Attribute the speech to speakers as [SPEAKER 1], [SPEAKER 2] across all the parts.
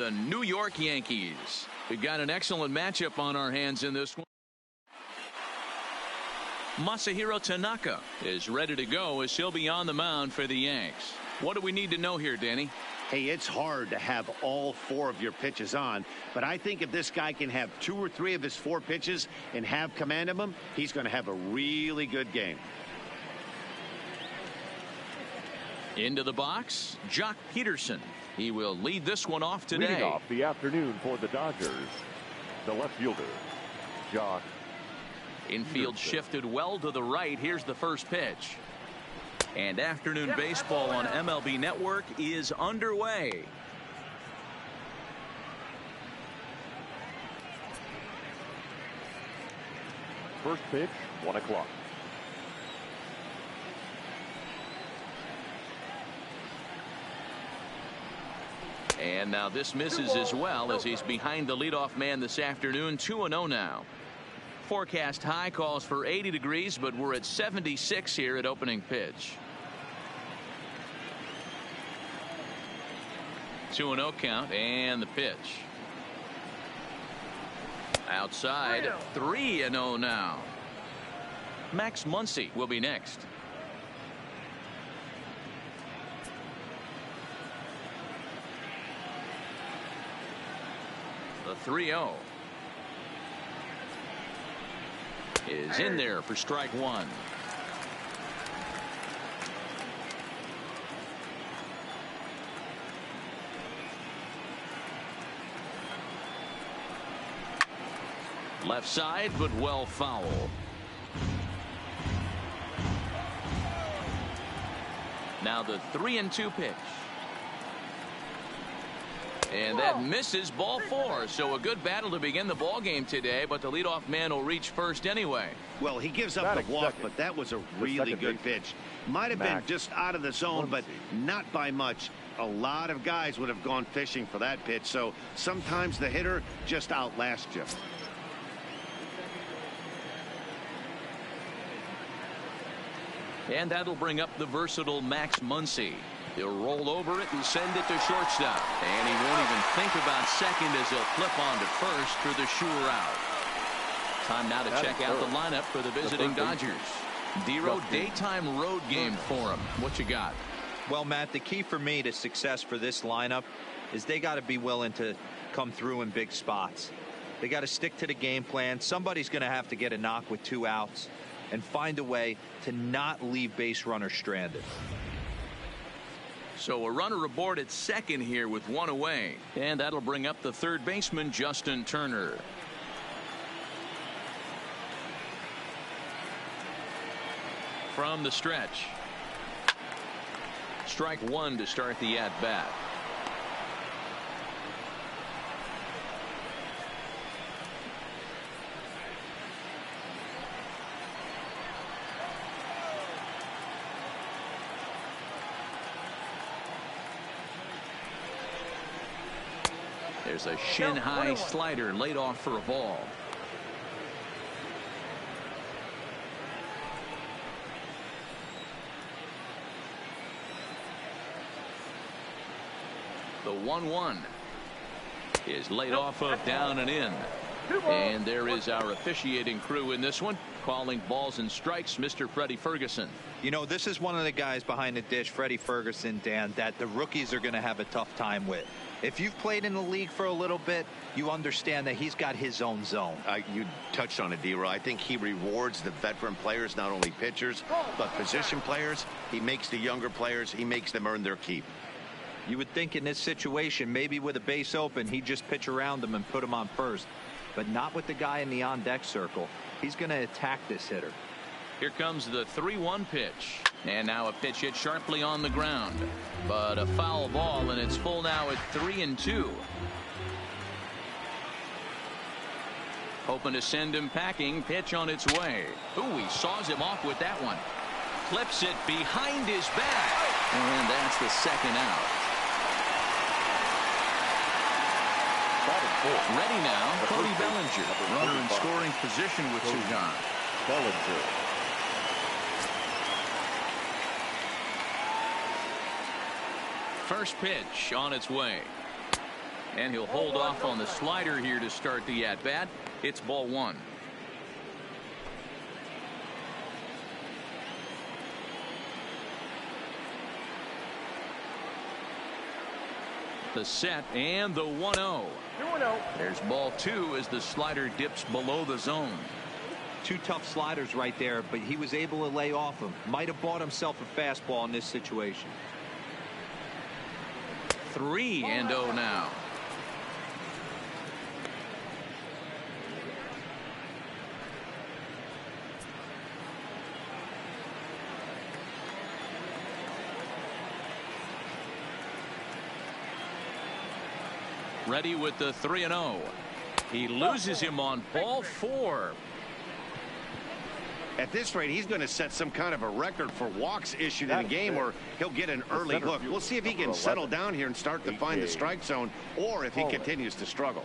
[SPEAKER 1] The New York Yankees. We've got an excellent matchup on our hands in this one. Masahiro Tanaka is ready to go as he'll be on the mound for the Yanks. What do we need to know here, Danny?
[SPEAKER 2] Hey, it's hard to have all 4 of your pitches on, but I think if this guy can have 2 or 3 of his 4 pitches and have command of them, he's going to have a really good game.
[SPEAKER 1] Into the box, Jock Peterson. He will lead this one off today.
[SPEAKER 3] Leading off the afternoon for the Dodgers, the left fielder, Jock
[SPEAKER 1] Infield
[SPEAKER 3] Peterson.
[SPEAKER 1] shifted well to the right. Here's the first pitch. And afternoon baseball on MLB Network is underway.
[SPEAKER 3] First pitch, 1 o'clock.
[SPEAKER 1] And now this misses as well as he's behind the leadoff man this afternoon. 2-0 now. Forecast high calls for 80 degrees, but we're at 76 here at opening pitch. 2-0 count and the pitch. Outside, 3-0 now. Max Muncy will be next. The 3-0 is in there for strike 1. Left side, but well foul. Now the 3-2 pitch. And that misses, ball 4. So a good battle to begin the ball game today, but the leadoff man will reach first anyway.
[SPEAKER 2] Well, he gives up the walk, but that was a really good pitch. Might have been just out of the zone, but not by much. A lot of guys would have gone fishing for that pitch, so sometimes the hitter just outlasts you.
[SPEAKER 1] And that'll bring up the versatile Max Muncy. He'll roll over it and send it to shortstop. And he won't even think about second as he'll flip on to first for the sure out. Time now to check out the lineup for the visiting Dodgers. Dero, daytime road game for him. What you got?
[SPEAKER 4] Well, Matt, the key for me to success for this lineup is they got to be willing to come through in big spots. They got to stick to the game plan. Somebody's going to have to get a knock with 2 outs and find a way to not leave base runners stranded.
[SPEAKER 1] So a runner aboard at second here with 1 away. And that'll bring up the third baseman, Justin Turner. From the stretch. Strike 1 to start the at-bat. There's a shin-high slider laid off for a ball. The 1-1 is laid off of down and in. And there is our officiating crew in this one, calling balls and strikes, Mr. Freddie Ferguson.
[SPEAKER 4] You know, this is one of the guys behind the dish, Freddie Ferguson, Dan, that the rookies are going to have a tough time with. If you've played in the league for a little bit, you understand that he's got his own zone.
[SPEAKER 2] You touched on it, D-Roy. I think he rewards the veteran players, not only pitchers, but position players. He makes the younger players, he makes them earn their keep.
[SPEAKER 4] You would think in this situation, maybe with a base open, he'd just pitch around him and put him on first. But not with the guy in the on-deck circle. He's going to attack this hitter.
[SPEAKER 1] Here comes the 3-1 pitch. And now a pitch hit sharply on the ground. But a foul ball, and it's full now at 3-2. Hoping to send him packing. Pitch on its way. Ooh, he saws him off with that one. Clips it behind his back. And that's the second out. Ready now, Cody Bellinger. Runner in scoring position with 2 gone.
[SPEAKER 3] Bellinger.
[SPEAKER 1] First pitch on its way. And he'll hold off on the slider here to start the at-bat. It's ball one. The set and the 1-0. There's ball two as the slider dips below the zone.
[SPEAKER 4] Two tough sliders right there, but he was able to lay off him. Might have bought himself a fastball in this situation.
[SPEAKER 1] 3-0 now. Ready with the 3-0. He loses him on ball four.
[SPEAKER 2] At this rate, he's going to set some kind of a record for walks issued in a game, or he'll get an early hook. We'll see if he can settle down here and start to find the strike zone, or if he continues to struggle.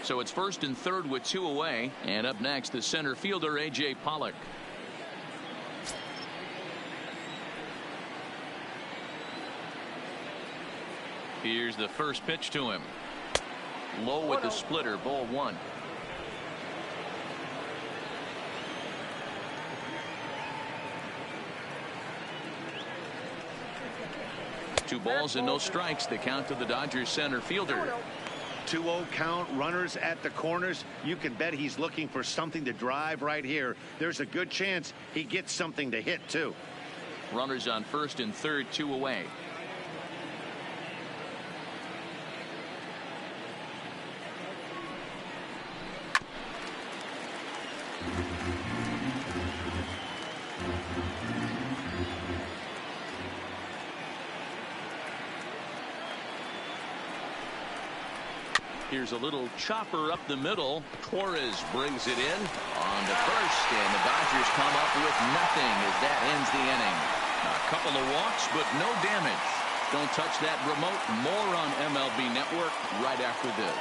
[SPEAKER 1] So it's first and third with two away. And up next, the center fielder, A.J. Pollock. Here's the first pitch to him. Low with the splitter, ball one. Two balls and no strikes. The count to the Dodgers center fielder.
[SPEAKER 2] 2-0 count, runners at the corners. You can bet he's looking for something to drive right here. There's a good chance he gets something to hit too.
[SPEAKER 1] Runners on first and third, two away. Here's a little chopper up the middle. Torres brings it in on to first, and the Dodgers come up with nothing as that ends the inning. A couple of walks, but no damage. Don't touch that remote. More on MLB Network right after this.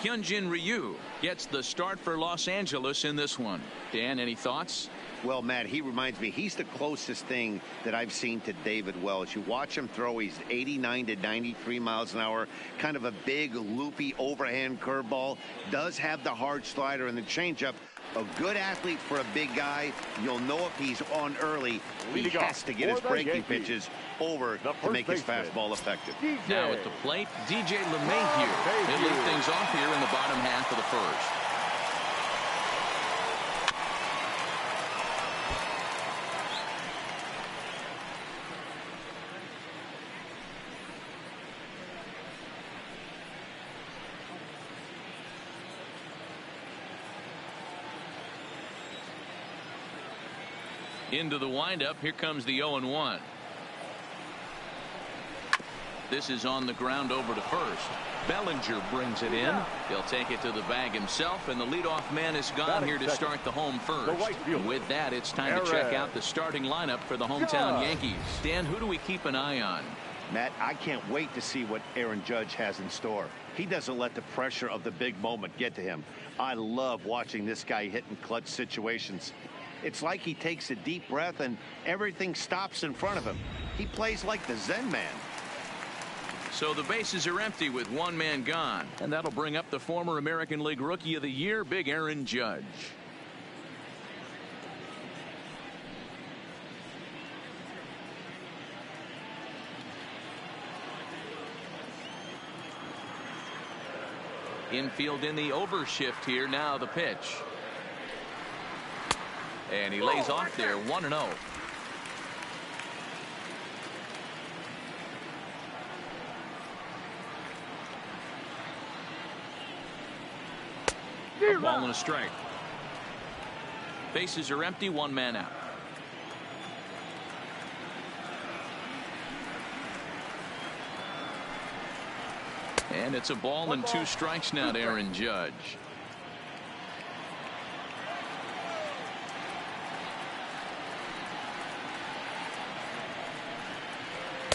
[SPEAKER 1] Hyunjin Ryu gets the start for Los Angeles in this one. Dan, any thoughts?
[SPEAKER 2] Well, Matt, he reminds me, he's the closest thing that I've seen to David Wells. You watch him throw, he's 89 to 93 miles an hour, kind of a big, loopy, overhand curveball, does have the hard slider and the changeup. A good athlete for a big guy. You'll know if he's on early, he has to get his breaking pitches over to make his fastball effective.
[SPEAKER 1] Now at the plate, DJ LeMahieu. He'll lead things off here in the bottom half of the first. Into the windup. Here comes the 0-1. This is on the ground over to first. Bellinger brings it in. He'll take it to the bag himself, and the leadoff man is gone here to start the home first. With that, it's time to check out the starting lineup for the hometown Yankees. Dan, who do we keep an eye on?
[SPEAKER 2] Matt, I can't wait to see what Aaron Judge has in store. He doesn't let the pressure of the big moment get to him. I love watching this guy hit in clutch situations. It's like he takes a deep breath and everything stops in front of him. He plays like the Zen man.
[SPEAKER 1] So the bases are empty with one man gone, and that'll bring up the former American League Rookie of the Year, Big Aaron Judge. Infield in the overshift here. Now the pitch. And he lays off there, 1-0. A ball and a strike. Bases are empty, one man out. And it's a ball and two strikes now to Aaron Judge.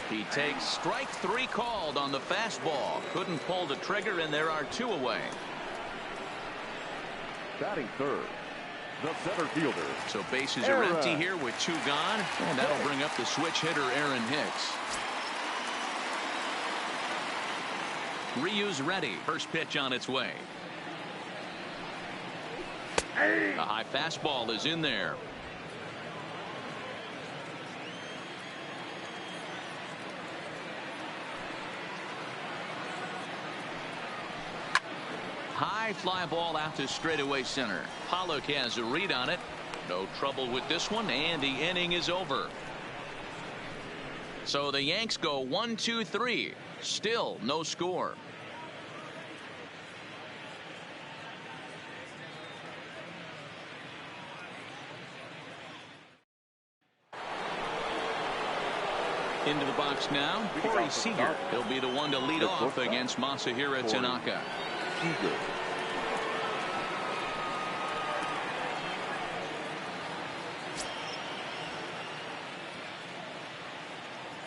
[SPEAKER 1] He takes strike three called on the fastball. Couldn't pull the trigger, and there are two away.
[SPEAKER 3] Batting third, the center fielder.
[SPEAKER 1] So bases are empty here with 2 gone, and that'll bring up the switch hitter Aaron Hicks. Ryu's ready. First pitch on its way. A high fastball is in there. High fly ball out to straightaway center. Pollock has a read on it. No trouble with this one, and the inning is over. So the Yanks go 1-2-3. Still no score. Into the box now, Corey Seager. He'll be the one to lead off against Masahiro Tanaka.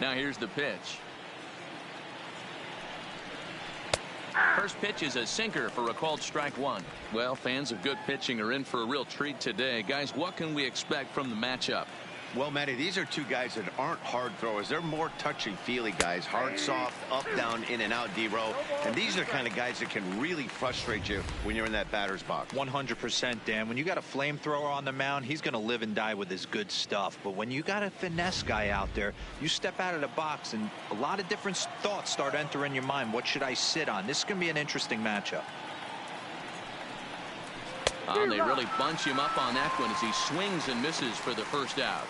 [SPEAKER 1] Now here's the pitch. First pitch is a sinker for a called strike 1. Well, fans of good pitching are in for a real treat today. Guys, what can we expect from the matchup?
[SPEAKER 2] Well, Matty, these are 2 guys that aren't hard throwers. They're more touchy-feely guys. Hard, soft, up, down, in and out, D-row. And these are the kind of guys that can really frustrate you when you're in that batter's box.
[SPEAKER 4] 100%, Dan. When you got a flamethrower on the mound, he's going to live and die with his good stuff. But when you got a finesse guy out there, you step out of the box and a lot of different thoughts start entering your mind. What should I sit on? This is going to be an interesting matchup.
[SPEAKER 1] They really bunch him up on that one as he swings and misses for the first out.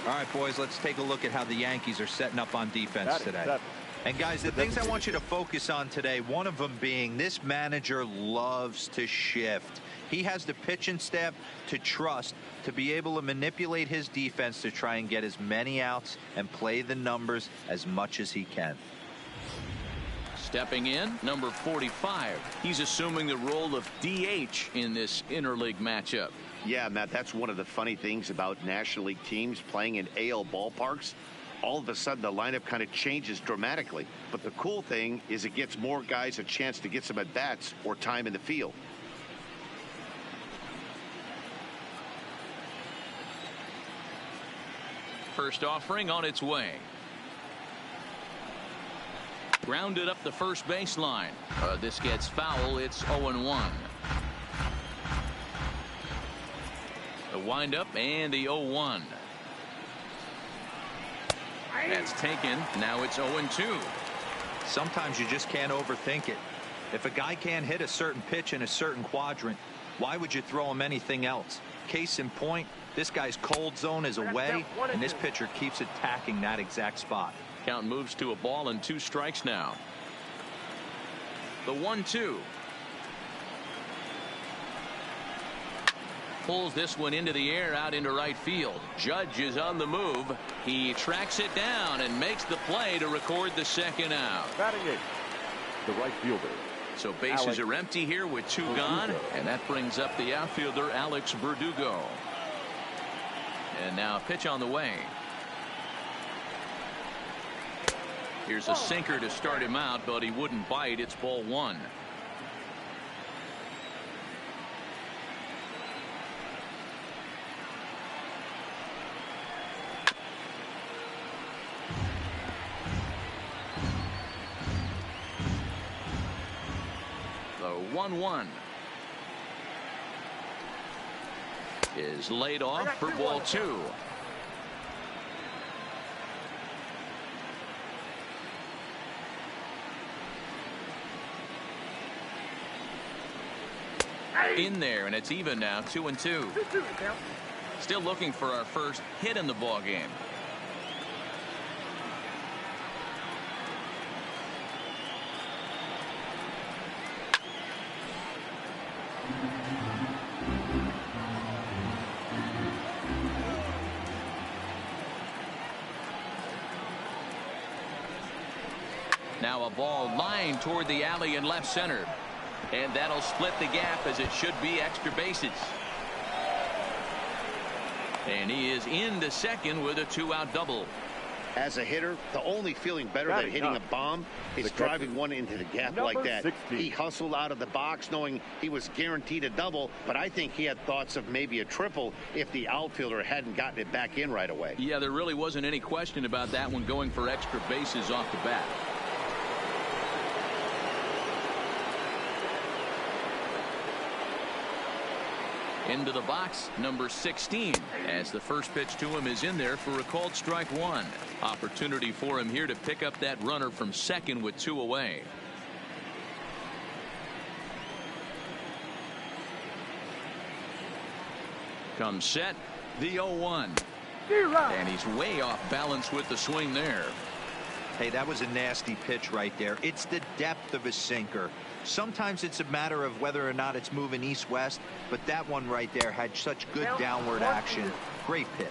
[SPEAKER 4] All right, boys, let's take a look at how the Yankees are setting up on defense today. And, guys, the things I want you to focus on today, one of them being this manager loves to shift. He has the pitching staff to trust to be able to manipulate his defense to try and get as many outs and play the numbers as much as he can.
[SPEAKER 1] Stepping in, number 45. He's assuming the role of DH in this interleague matchup.
[SPEAKER 2] Yeah, Matt, that's one of the funny things about National League teams playing in AL ballparks. All of a sudden, the lineup kind of changes dramatically. But the cool thing is it gets more guys a chance to get some at-bats or time in the field.
[SPEAKER 1] First offering on its way. Grounded up the first baseline. This gets foul. It's 0-1. The windup and the 0-1. That's taken. Now it's 0-2.
[SPEAKER 4] Sometimes you just can't overthink it. If a guy can't hit a certain pitch in a certain quadrant, why would you throw him anything else? Case in point, this guy's cold zone is away, and this pitcher keeps attacking that exact spot.
[SPEAKER 1] Count moves to a ball and 2 strikes now. The 1-2. Pulls this one into the air out into right field. Judge is on the move. He tracks it down and makes the play to record the second out.
[SPEAKER 3] Batting 8, the right fielder.
[SPEAKER 1] So bases are empty here with 2 gone, and that brings up the outfielder Alex Verdugo. And now a pitch on the way. Here's a sinker to start him out, but he wouldn't bite. It's ball 1. The 1-1 is laid off for ball 2. In there, and it's even now, 2-2. Still looking for our first hit in the ball game. Now a ball lined toward the alley in left center. And that'll split the gap as it should be extra bases. And he is into second with a 2-out double.
[SPEAKER 2] As a hitter, the only feeling better than hitting a bomb is driving one into the gap like that.
[SPEAKER 3] 16.
[SPEAKER 2] He hustled out of the box knowing he was guaranteed a double, but I think he had thoughts of maybe a triple if the outfielder hadn't gotten it back in right away.
[SPEAKER 1] Yeah, there really wasn't any question about that one, going for extra bases off the bat. Into the box, number 16, as the first pitch to him is in there for a called strike one. Opportunity for him here to pick up that runner from second with 2 away. Comes set, the 0-1. And he's way off balance with the swing there.
[SPEAKER 4] Hey, that was a nasty pitch right there. It's the depth of a sinker. Sometimes it's a matter of whether or not it's moving east-west, but that one right there had such good downward action. Great pitch.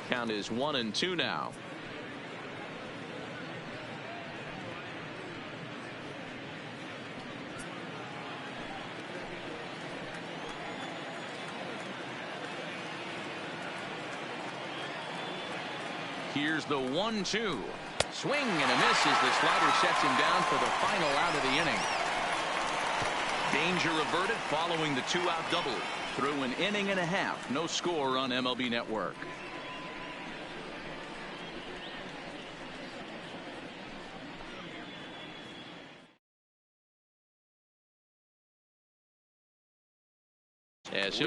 [SPEAKER 1] Count is 1-2 now. Here's the 1-2. Swing and a miss as the slider sets him down for the final out of the inning. Danger averted following the 2-out double. Through an inning and a half, no score on MLB Network. As